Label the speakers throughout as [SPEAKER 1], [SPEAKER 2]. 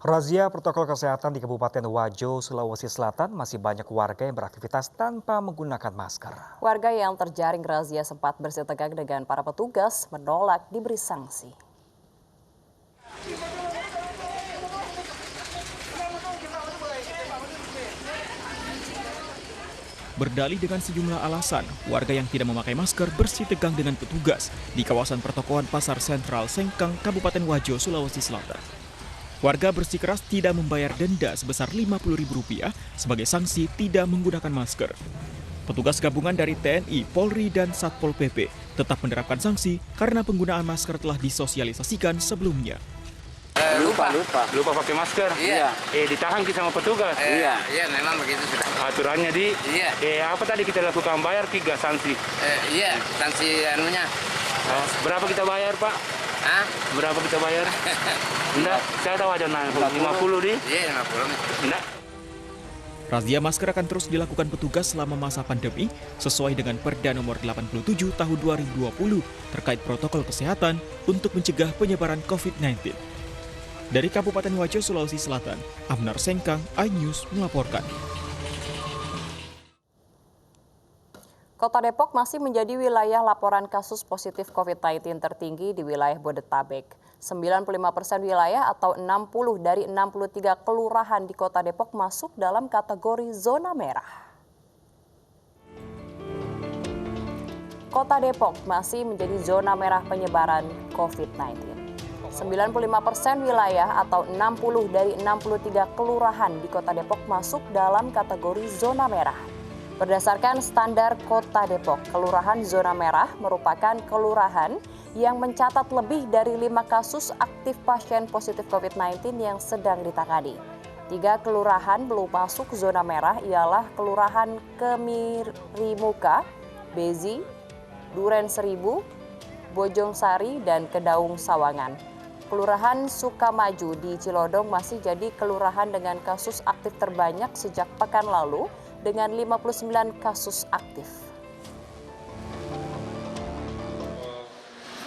[SPEAKER 1] Razia protokol kesehatan di Kabupaten Wajo, Sulawesi Selatan masih banyak warga yang beraktivitas tanpa menggunakan masker.
[SPEAKER 2] Warga yang terjaring razia sempat bersitegang dengan para petugas menolak diberi sanksi.
[SPEAKER 3] Berdalih dengan sejumlah alasan, warga yang tidak memakai masker bersitegang dengan petugas di kawasan pertokoan Pasar Sentral Sengkang, Kabupaten Wajo, Sulawesi Selatan. Warga bersikeras tidak membayar denda sebesar Rp50.000 sebagai sanksi tidak menggunakan masker. Petugas gabungan dari TNI, Polri, dan Satpol PP tetap menerapkan sanksi karena penggunaan masker telah disosialisasikan sebelumnya.
[SPEAKER 4] Lupa pakai masker.
[SPEAKER 5] Iya.
[SPEAKER 4] Ditahan kita sama petugas.
[SPEAKER 5] Iya, memang begitu sudah.
[SPEAKER 4] Aturannya
[SPEAKER 5] Iya.
[SPEAKER 4] Apa tadi kita lakukan bayar 3 sanksi.
[SPEAKER 5] Iya, sanksi anunya.
[SPEAKER 4] Berapa kita bayar, Pak?
[SPEAKER 5] Hah?
[SPEAKER 4] Berapa kita bayar? Enggak, saya tahu aja 50 di.
[SPEAKER 5] Iya, 50.
[SPEAKER 4] Enggak.
[SPEAKER 3] Razia masker akan terus dilakukan petugas selama masa pandemi sesuai dengan Perda Nomor 87 Tahun 2020 terkait protokol kesehatan untuk mencegah penyebaran COVID-19. Dari Kabupaten Wajo, Sulawesi Selatan, Abnar Sengkang, iNews melaporkan.
[SPEAKER 2] Kota Depok masih menjadi wilayah laporan kasus positif COVID-19 tertinggi di wilayah Bodetabek. 95% wilayah atau 60 dari 63 kelurahan di Kota Depok masuk dalam kategori zona merah. Kota Depok masih menjadi zona merah penyebaran COVID-19. 95% wilayah atau 60 dari 63 kelurahan di Kota Depok masuk dalam kategori zona merah. Berdasarkan standar Kota Depok, kelurahan zona merah merupakan kelurahan yang mencatat lebih dari 5 kasus aktif pasien positif COVID-19 yang sedang ditangani. 3 kelurahan belum masuk zona merah ialah Kelurahan Kemirimuka, Bezi, Duren Seribu, Bojong Sari, dan Kedaung Sawangan. Kelurahan Sukamaju di Cilodong masih jadi kelurahan dengan kasus aktif terbanyak sejak pekan lalu dengan 59 kasus aktif.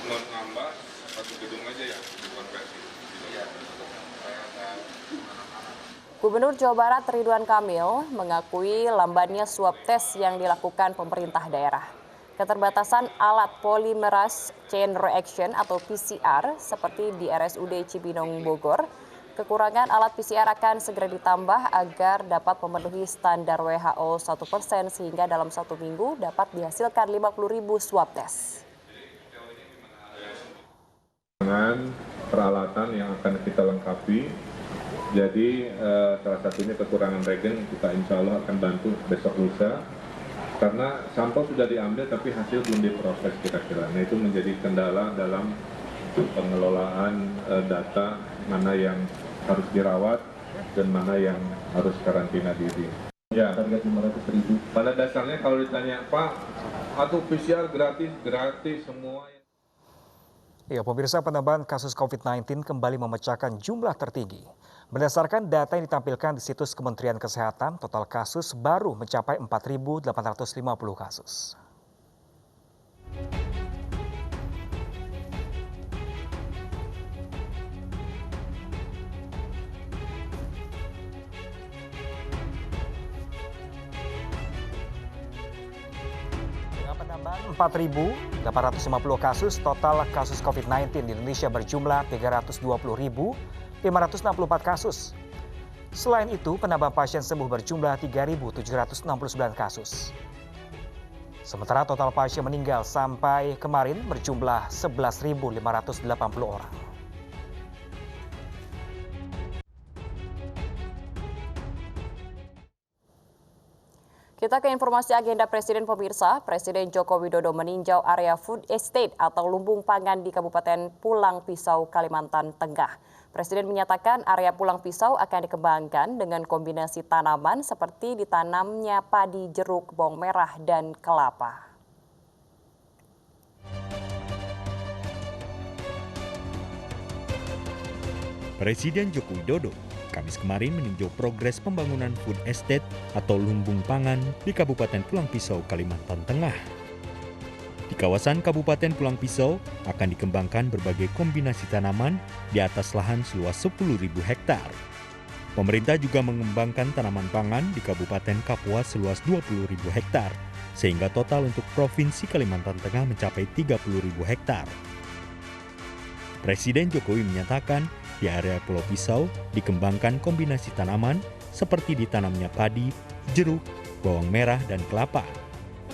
[SPEAKER 6] Nambah satu gedung aja ya, dikonversi.
[SPEAKER 2] Gubernur Jawa Barat Ridwan Kamil mengakui lambannya swab tes yang dilakukan pemerintah daerah. Keterbatasan alat polymerase chain reaction atau PCR seperti di RSUD Cibinong Bogor, kekurangan alat PCR akan segera ditambah agar dapat memenuhi standar WHO 1% sehingga dalam 1 minggu dapat dihasilkan 50.000 swab tes.
[SPEAKER 6] Dengan peralatan yang akan kita lengkapi, jadi salah satunya kekurangan reagen kita insya Allah akan bantu besok lusa. Karena sampel sudah diambil tapi hasil belum diproses kira-kira. Nah itu menjadi kendala dalam pengelolaan data mana yang harus dirawat dan mana yang harus karantina diri. Ya, target 500.000. Pada dasarnya kalau ditanya Pak, atau PCR gratis semua.
[SPEAKER 1] Ya, pemirsa, penambahan kasus COVID-19 kembali memecahkan jumlah tertinggi. Berdasarkan data yang ditampilkan di situs Kementerian Kesehatan, total kasus baru mencapai 4.850 kasus. Penambahan 4.850 kasus, total kasus COVID-19 di Indonesia berjumlah 320.564 kasus. Selain itu, penambahan pasien sembuh berjumlah 3.769 kasus. Sementara total pasien meninggal sampai kemarin berjumlah 11.580 orang.
[SPEAKER 2] Kita ke informasi agenda Presiden pemirsa. Presiden Joko Widodo meninjau area food estate atau lumbung pangan di Kabupaten Pulang Pisau, Kalimantan Tengah. Presiden menyatakan area Pulang Pisau akan dikembangkan dengan kombinasi tanaman seperti ditanamnya padi, jeruk, bawang merah, dan kelapa.
[SPEAKER 7] Presiden Joko Widodo Kamis kemarin meninjau progres pembangunan food estate atau lumbung pangan di Kabupaten Pulang Pisau, Kalimantan Tengah. Di kawasan Kabupaten Pulang Pisau akan dikembangkan berbagai kombinasi tanaman di atas lahan seluas 10.000 hektar. Pemerintah juga mengembangkan tanaman pangan di Kabupaten Kapuas seluas 20.000 hektar, sehingga total untuk Provinsi Kalimantan Tengah mencapai 30.000 hektar. Presiden Jokowi menyatakan di area Pulau Pisau dikembangkan kombinasi tanaman seperti ditanamnya padi, jeruk, bawang merah, dan kelapa.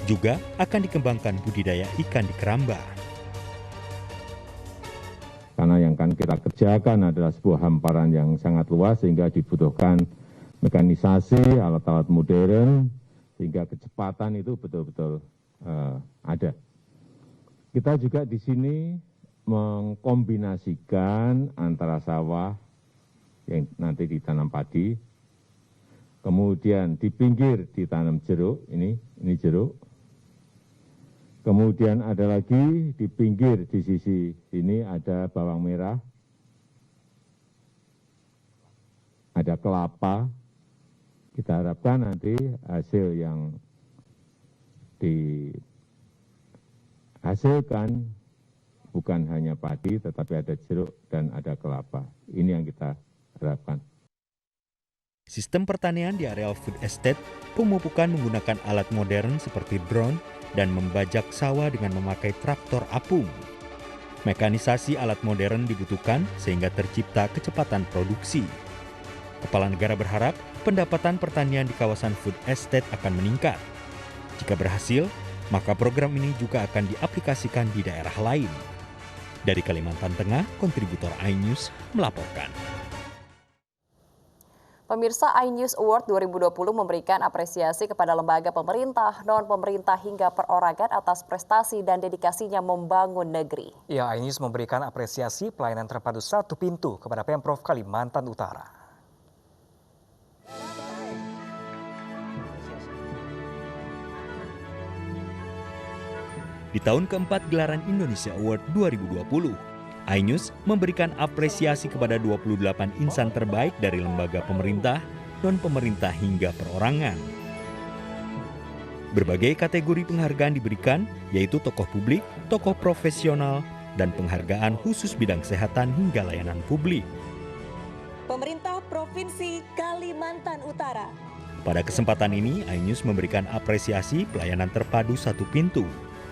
[SPEAKER 7] Juga akan dikembangkan budidaya ikan di keramba.
[SPEAKER 6] Karena yang akan kita kerjakan adalah sebuah hamparan yang sangat luas sehingga dibutuhkan mekanisasi, alat-alat modern, sehingga kecepatan itu betul-betul ada. Kita juga di sini mengkombinasikan antara sawah yang nanti ditanam padi, kemudian di pinggir ditanam jeruk, ini jeruk. Kemudian ada lagi di pinggir di sisi ini ada bawang merah, ada kelapa. Kita harapkan nanti hasil yang dihasilkan bukan hanya padi, tetapi ada jeruk dan ada kelapa. Ini yang kita harapkan.
[SPEAKER 7] Sistem pertanian di areal food estate pemupukan menggunakan alat modern seperti drone dan membajak sawah dengan memakai traktor apung. Mekanisasi alat modern dibutuhkan sehingga tercipta kecepatan produksi. Kepala negara berharap pendapatan pertanian di kawasan food estate akan meningkat. Jika berhasil, maka program ini juga akan diaplikasikan di daerah lain. Dari Kalimantan Tengah, kontributor iNews melaporkan.
[SPEAKER 2] Pemirsa, iNews Award 2020 memberikan apresiasi kepada lembaga pemerintah, non-pemerintah hingga perorangan atas prestasi dan dedikasinya membangun negeri.
[SPEAKER 1] Ya, iNews memberikan apresiasi pelayanan terpadu satu pintu kepada Pemprov Kalimantan Utara.
[SPEAKER 7] Di tahun keempat gelaran Indonesia Award 2020, iNews memberikan apresiasi kepada 28 insan terbaik dari lembaga pemerintah, non-pemerintah hingga perorangan. Berbagai kategori penghargaan diberikan, yaitu tokoh publik, tokoh profesional, dan penghargaan khusus bidang kesehatan hingga layanan publik.
[SPEAKER 8] Pemerintah Provinsi Kalimantan Utara.
[SPEAKER 7] Pada kesempatan ini, iNews memberikan apresiasi pelayanan terpadu satu pintu,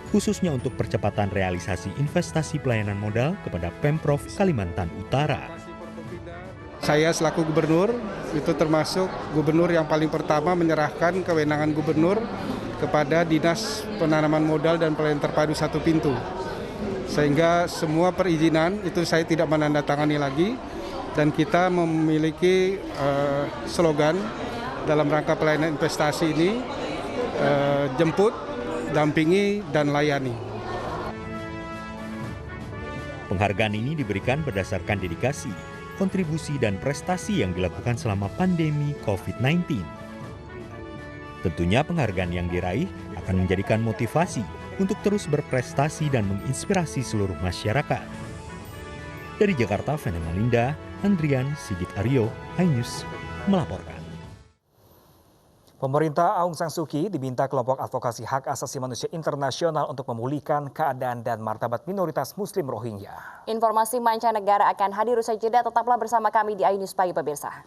[SPEAKER 7] khususnya untuk percepatan realisasi investasi pelayanan modal kepada Pemprov Kalimantan Utara.
[SPEAKER 9] Saya selaku gubernur, itu termasuk gubernur yang paling pertama menyerahkan kewenangan gubernur kepada Dinas Penanaman Modal dan Pelayanan Terpadu Satu Pintu. Sehingga semua perizinan itu saya tidak menandatangani lagi, dan kita memiliki slogan dalam rangka pelayanan investasi ini, jemput, dampingi, dan layani.
[SPEAKER 7] Penghargaan ini diberikan berdasarkan dedikasi, kontribusi, dan prestasi yang dilakukan selama pandemi COVID-19. Tentunya penghargaan yang diraih akan menjadikan motivasi untuk terus berprestasi dan menginspirasi seluruh masyarakat. Dari Jakarta, Vena Malinda, Andrian Sigit Aryo, iNews melaporkan.
[SPEAKER 1] Pemerintah Aung San Suu Kyi diminta kelompok advokasi hak asasi manusia internasional untuk memulihkan keadaan dan martabat minoritas Muslim Rohingya.
[SPEAKER 2] Informasi mancanegara akan hadir usai jeda, tetaplah bersama kami di iNews Pagi pemirsa.